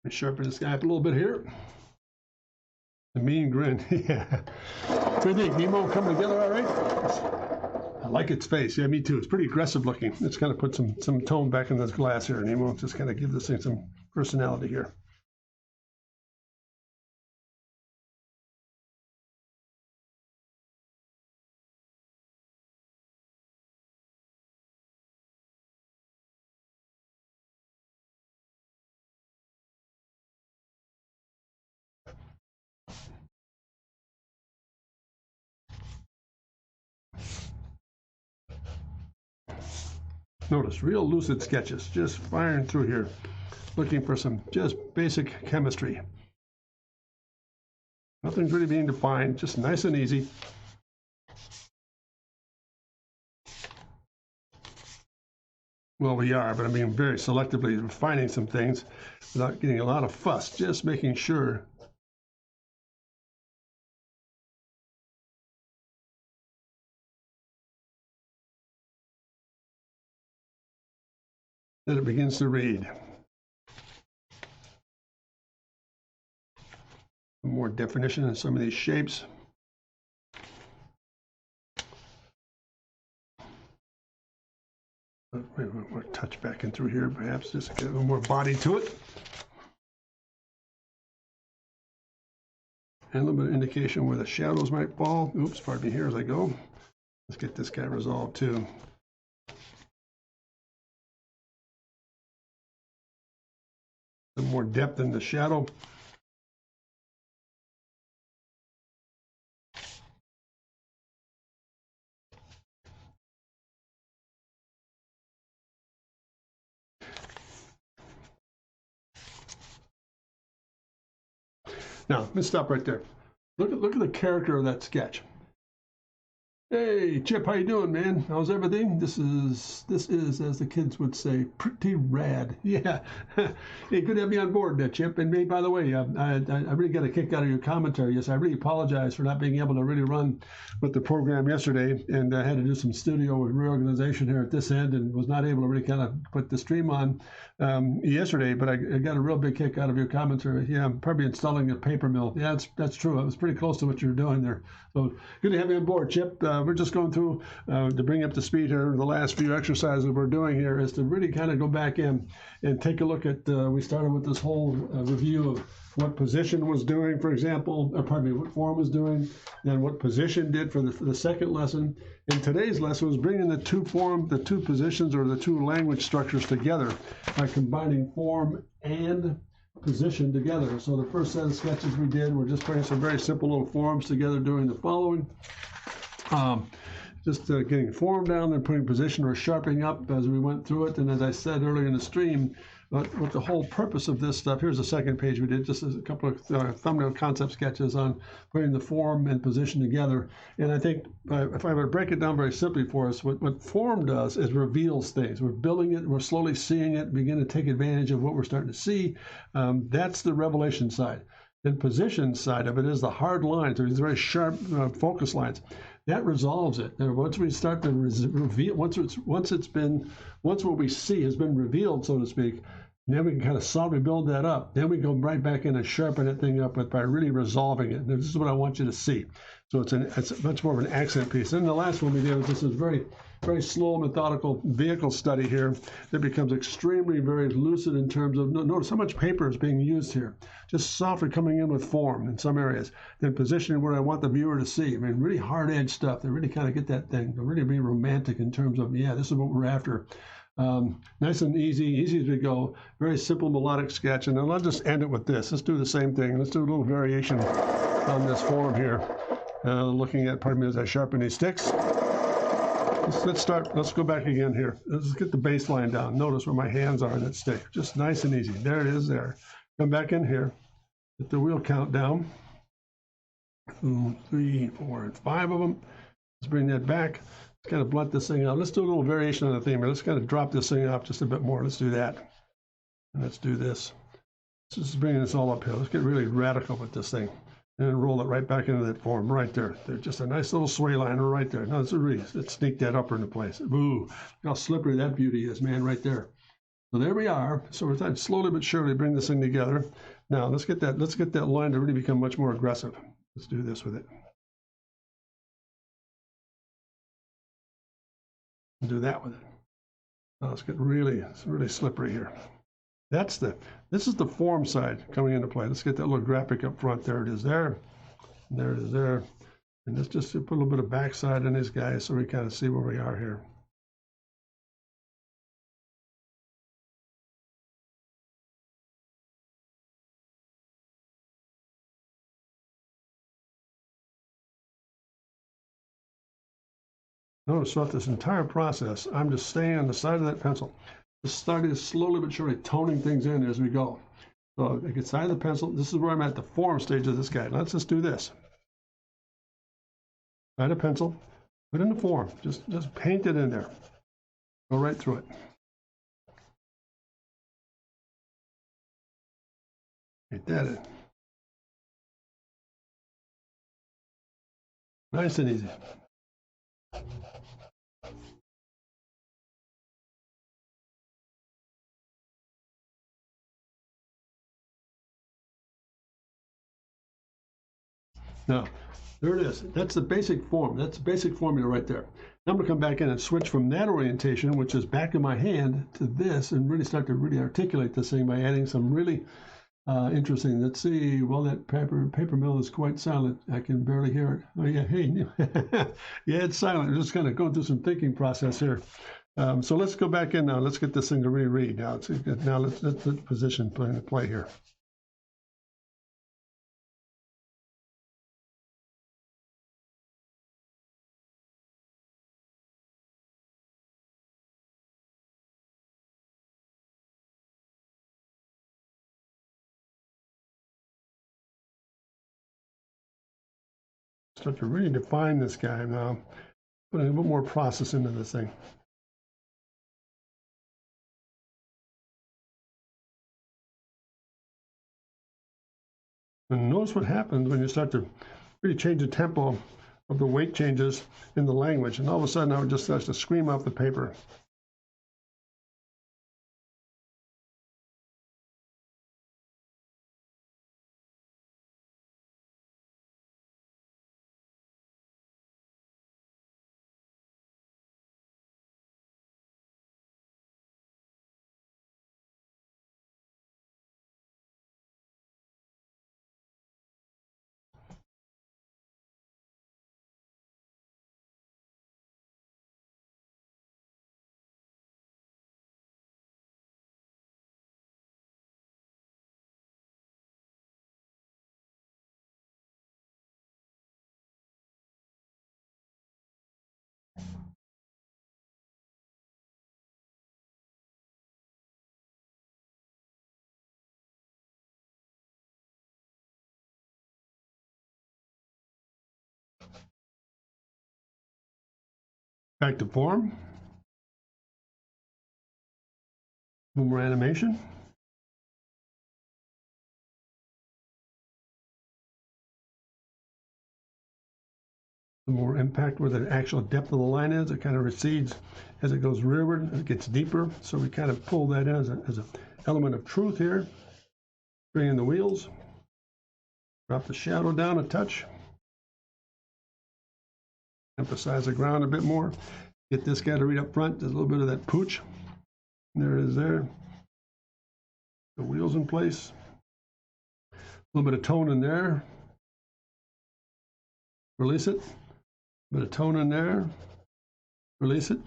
A: Let me sharpen this guy up a little bit here. The mean grin, yeah. What do you think, Nemo? Coming together all right? I like its face. Yeah, me too. It's pretty aggressive looking. Let's kind of put some tone back in this glass here, Nemo. Just kind of give this thing some personality here. Notice, real lucid sketches, just firing through here, looking for some just basic chemistry. Nothing's really being defined, just nice and easy. Well, we are, but I mean very selectively refining some things without getting a lot of fuss, just making sure that it begins to read. More definition in some of these shapes. We'll touch back in through here, perhaps just get a little more body to it. And a little bit of indication where the shadows might fall. Oops, pardon me here as I go. Let's get this guy resolved too. Some more depth in the shadow. Now, let's stop right there. Look at the character of that sketch. Hey, Chip, how you doing, man? How's everything? This is, as the kids would say, pretty rad. Yeah. Hey, good to have you on board, Chip. And hey, by the way, I really got a kick out of your commentary. Yes, I really apologize for not being able to really run with the program yesterday, and I had to do some studio reorganization here at this end, and was not able to really kind of put the stream on yesterday. But I got a real big kick out of your commentary. Yeah, I'm probably installing a paper mill. Yeah, that's true. It was pretty close to what you're doing there. So good to have you on board, Chip. We're just going through to bring up to speed here. The last few exercises we're doing here is to really kind of go back in and take a look at. We started with this whole review of what position was doing, for example, or pardon me, what form was doing, and what position did for the second lesson. And today's lesson was bringing the two positions or the two language structures together by combining form and position together. So the first set of sketches we did were just putting some very simple little forms together, doing the following. Just getting form down, then putting position or sharpening up as we went through it. And as I said earlier in the stream, what the whole purpose of this stuff, here's the second page we did, just as a couple of thumbnail concept sketches on putting the form and position together. And I think if I were to break it down very simply for us, what form does is reveals things. We're building it, we're slowly seeing it, begin to take advantage of what we're starting to see. That's the revelation side. The position side of it is the hard lines, or these very sharp focus lines. That resolves it. And once we start to reveal, once what we see has been revealed, so to speak, then we can kind of softly build that up. Then we go right back in and sharpen that thing up by really resolving it. And this is what I want you to see. So it's much more of an accent piece. Then the last one we did was just a very very slow, methodical vehicle study here that becomes extremely, very lucid in terms of, notice how much paper is being used here. Just softly coming in with form in some areas, then positioning where I want the viewer to see. I mean, really hard-edged stuff that really kind of get that thing, to really be romantic in terms of, yeah, this is what we're after. Nice and easy as we go. Very simple melodic sketch. And then I'll just end it with this. Let's do the same thing. Let's do a little variation on this form here. Looking at, pardon me, as I sharpen these sticks. Let's go back again here. Let's get the baseline down. Notice where my hands are in that stick. Just nice and easy. There it is there. Come back in here. Get the wheel count down. 2, 3, 4, and 5 of them. Let's bring that back. Let's kind of blunt this thing out. Let's do a little variation on the theme here. Let's kind of drop this thing off just a bit more. Let's do that. And let's do this. Let's just bring this all uphill. Let's get really radical with this thing. And then roll it right back into that form right there. There's just a nice little sway line right there. Now let's sneak that upper into place. Ooh, look how slippery that beauty is, man, right there. So there we are. So we're trying to slowly but surely bring this thing together. Now let's get that line to really become much more aggressive. Let's do this with it. Do that with it. Now let's get it's really slippery here. This is the form side coming into play. Let's get that little graphic up front. There it is there. And there it is there. And let's just put a little bit of backside in these guys so we kind of see where we are here. Notice throughout this entire process, I'm just staying on the side of that pencil. Just starting slowly but surely toning things in as we go. So I get side of the pencil. This is where I'm at the form stage of this guy. Let's just do this. Side of pencil, put in the form. Just paint it in there. Go right through it. Paint that in. Nice and easy. Now, there it is. That's the basic form. That's the basic formula right there. Now I'm going to come back in and switch from that orientation, which is back of my hand, to this, and really start to really articulate this thing by adding some really interesting. Let's see. Well, that paper mill is quite silent. I can barely hear it. Oh yeah, hey, yeah, it's silent. I'm just kind of going through some thinking process here. So let's go back in now. Let's get this thing to reread now. Now let's put position play here. Start to really define this guy now. Put a little more process into this thing. And notice what happens when you start to really change the tempo of the weight changes in the language. And all of a sudden, I would just start to scream off the paper. Back to form. A little more animation. The more impact where the actual depth of the line is, it kind of recedes as it goes rearward, it gets deeper. So we kind of pull that in as an element of truth here. Bring in the wheels. Drop the shadow down a touch. Emphasize the ground a bit more. Get this guy to read up front. There's a little bit of that pooch. There it is there. The wheels in place. A little bit of tone in there. Release it. A bit of tone in there. Release it.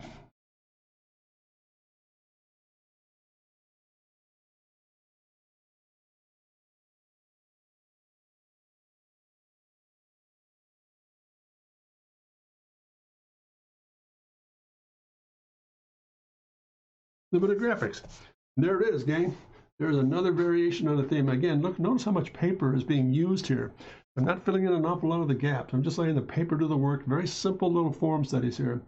A: A little bit of graphics. And there it is, gang. There's another variation on the theme. Again, look, notice how much paper is being used here. I'm not filling in an awful lot of the gaps. I'm just letting the paper do the work. Very simple little form studies here.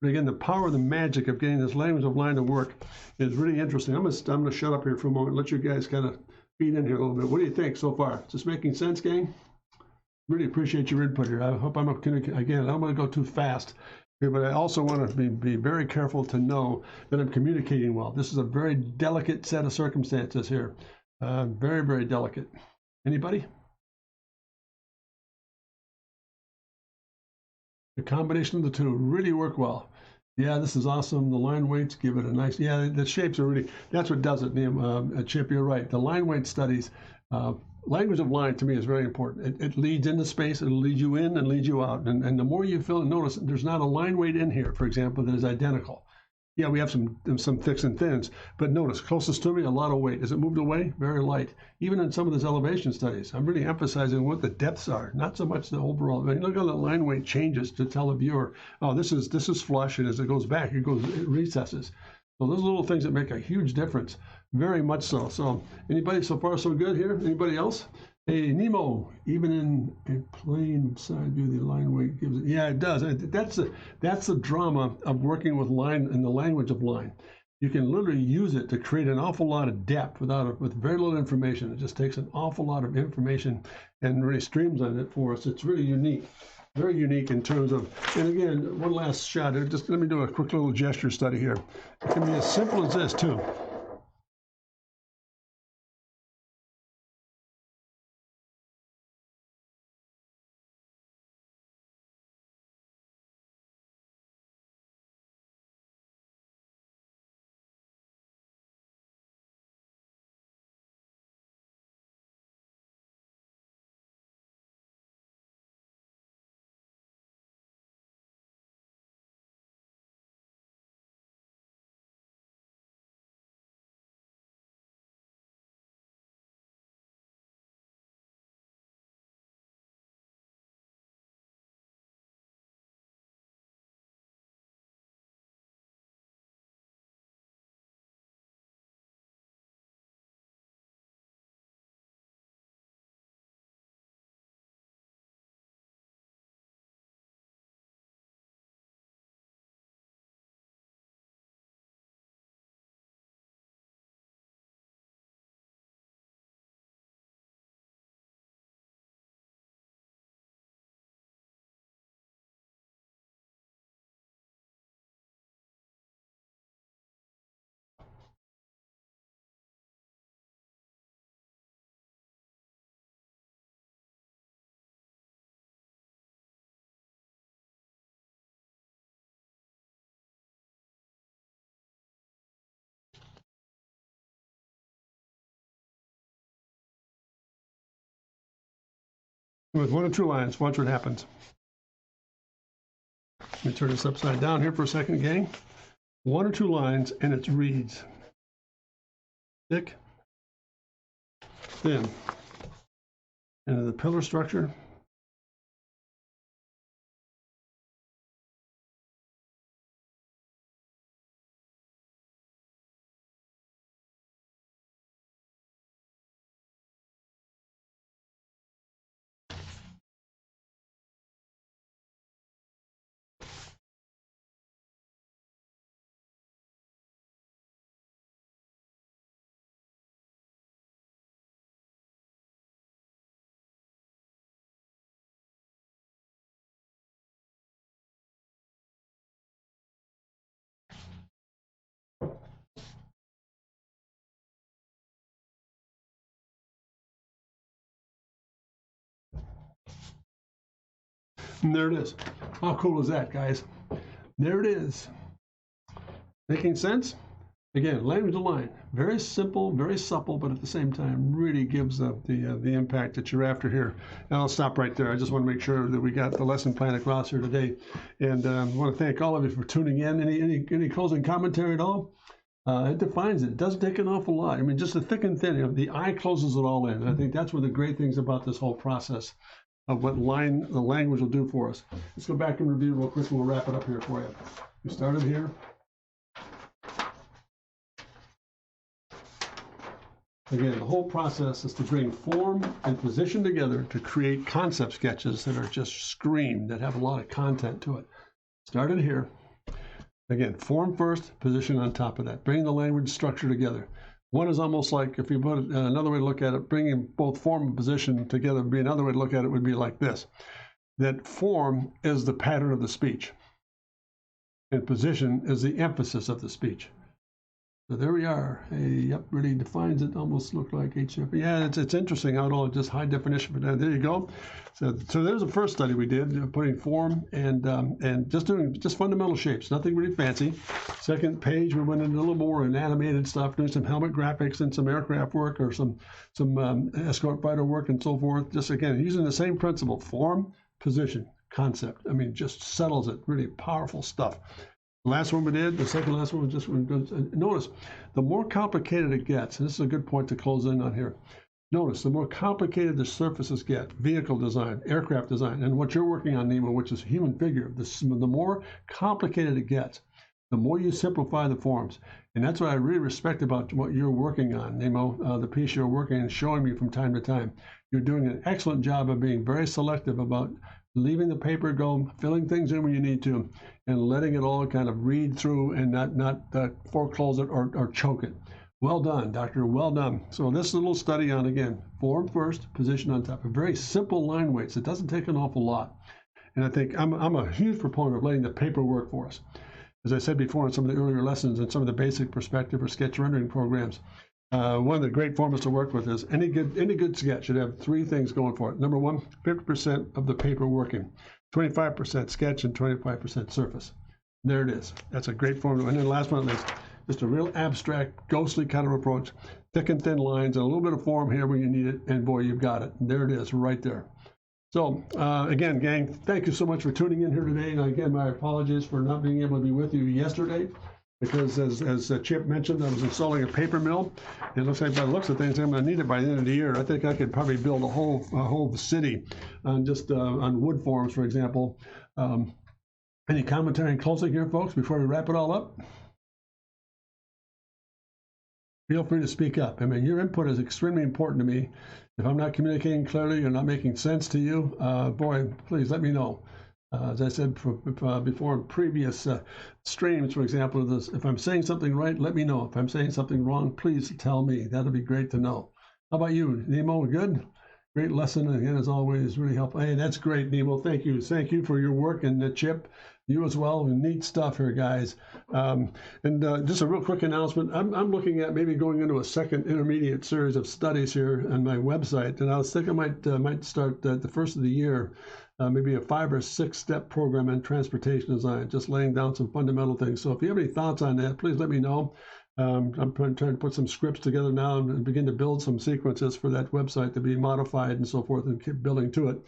A: But again, the power, the magic of getting this language of line to work is really interesting. I'm gonna shut up here for a moment, let you guys kind of feed in here a little bit. What do you think so far? Is this making sense, gang? Really appreciate your input here. I hope I'm again, I don't want to go too fast here, but I also want to be very careful to know that I'm communicating well. This is a very delicate set of circumstances here. Very, very delicate. Anybody? The combination of the two really work well. Yeah, this is awesome. The line weights give it a nice, yeah, the shapes are really, that's what does it, Chip, you're right. The line weight studies, language of line to me is very important. It leads into space, it'll lead you in and lead you out. And the more you fill and notice, there's not a line weight in here, for example, that is identical. Yeah, we have some thicks and thins, but notice, closest to me, a lot of weight. As it moved away, very light. Even in some of these elevation studies, I'm really emphasizing what the depths are, not so much the overall. I mean, look how the line weight changes to tell the viewer, oh, this is flush, and as it goes back, it recesses. So those little things that make a huge difference, very much so. So anybody so far so good here? Anybody else? Hey, Nemo, even in a plain side view, the line weight gives it. Yeah, it does. That's the drama of working with line in the language of line. You can literally use it to create an awful lot of depth with very little information. It just takes an awful lot of information and really streamlines it for us. It's really unique. Very unique in terms of, and again, one last shot. Just let me do a quick little gesture study here. It can be as simple as this, too. With one or two lines, watch what happens. Let me turn this upside down here for a second, gang. One or two lines, and it reads thick, thin. And the pillar structure, and there it is. How cool is that, guys? There it is. Making sense? Again, language of line, very simple, very supple, but at the same time really gives the impact that you're after here. And I'll stop right there. I just want to make sure that we got the lesson plan across here today. And I want to thank all of you for tuning in. Any closing commentary at all? It defines it. It doesn't take an awful lot. I mean, just the thick and thin, the eye closes it all in. And I think that's one of the great things about this whole process of what the language will do for us. Let's go back and review real quick and we'll wrap it up here for you. We started here. Again, the whole process is to bring form and position together to create concept sketches that are just scream, that have a lot of content to it. Started here. Again, form first, position on top of that. Bring the language structure together. One is almost like, if you put it, another way to look at it, bringing both form and position together, would be another way to look at it would be like this. That form is the pattern of the speech, and position is the emphasis of the speech. So there we are. Yep, really defines it. Almost look like HF. Yeah, it's interesting how it all just high definition. But there you go. So there's the first study we did, putting form and just doing fundamental shapes, nothing really fancy. Second page, we went into a little more animated stuff, doing some helmet graphics and some aircraft work or some escort fighter work and so forth. Just again using the same principle: form, position, concept. I mean, just settles it. Really powerful stuff. The last one we did, the second last one was just, notice, the more complicated it gets, and this is a good point to close in on here. Notice, the more complicated the surfaces get, vehicle design, aircraft design, and what you're working on, Nemo, which is human figure, the more complicated it gets, the more you simplify the forms. And that's what I really respect about what you're working on, Nemo, the piece you're working and showing me from time to time. You're doing an excellent job of being very selective about leaving the paper go, filling things in when you need to, and letting it all kind of read through and not foreclose it or choke it. Well done, Doctor, well done. So this is a little study on, again, form first, position on top. A very simple line weights. It doesn't take an awful lot. And I think I'm a huge proponent of letting the paper work for us. As I said before in some of the earlier lessons and some of the basic perspective or sketch rendering programs, one of the great formats to work with is any good sketch should have three things going for it. Number one, 50% of the paper working, 25% sketch, and 25% surface. There it is. That's a great formula. And then last but not least, just a real abstract, ghostly kind of approach, thick and thin lines, and a little bit of form here when you need it, and boy, you've got it. And there it is, right there. So again, gang, thank you so much for tuning in here today. And again, my apologies for not being able to be with you yesterday, because as Chip mentioned, I was installing a paper mill. It looks like by the looks of things, I'm going to need it by the end of the year. I think I could probably build a whole city on just on wood forms, for example. Any commentary and closing here, folks, before we wrap it all up? Feel free to speak up. I mean, your input is extremely important to me. If I'm not communicating clearly or not making sense to you, boy, please let me know. As I said before in previous streams, for example, if I'm saying something right, let me know. If I'm saying something wrong, please tell me. That'll be great to know. How about you, Nemo? Good? Great lesson. Again, as always, really helpful. Hey, that's great, Nemo. Thank you. Thank you for your work. And Chip, you as well. Neat stuff here, guys. Just a real quick announcement. I'm looking at maybe going into a second intermediate series of studies here on my website. And I was thinking I might start the first of the year, maybe a 5 or 6 step program in transportation design, just laying down some fundamental things. So if you have any thoughts on that, please let me know. I'm trying to put some scripts together now and begin to build some sequences for that website to be modified and so forth, and keep building to it.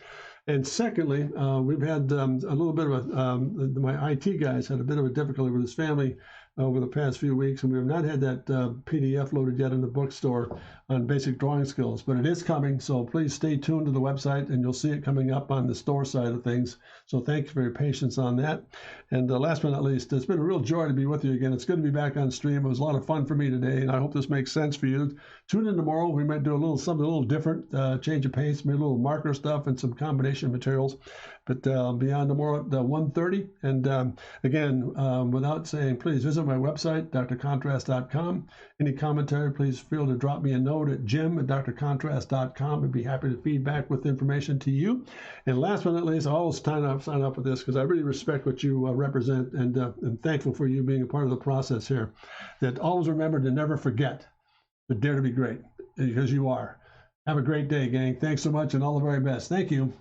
A: And secondly, we've had a little bit of my IT guys had a bit of a difficulty with his family over the past few weeks, and we have not had that PDF loaded yet in the bookstore on basic drawing skills, but it is coming, so please stay tuned to the website and you'll see it coming up on the store side of things. So thank you for your patience on that. And last but not least, it's been a real joy to be with you again. It's good to be back on stream. It was a lot of fun for me today, and I hope this makes sense for you. Tune in tomorrow. We might do something a little different, change of pace, maybe a little marker stuff and some combination materials. But beyond tomorrow at 1:30. And again, without saying, please visit my website, drcontrast.com. Any commentary, please feel to drop me a note at jim@drcontrast.com. I'd be happy to feedback with information to you. And last but not least, I always sign up for this because I really respect what you represent, and I'm thankful for you being a part of the process here. That always remember to never forget, but dare to be great, because you are. Have a great day, gang. Thanks so much, and all the very best. Thank you.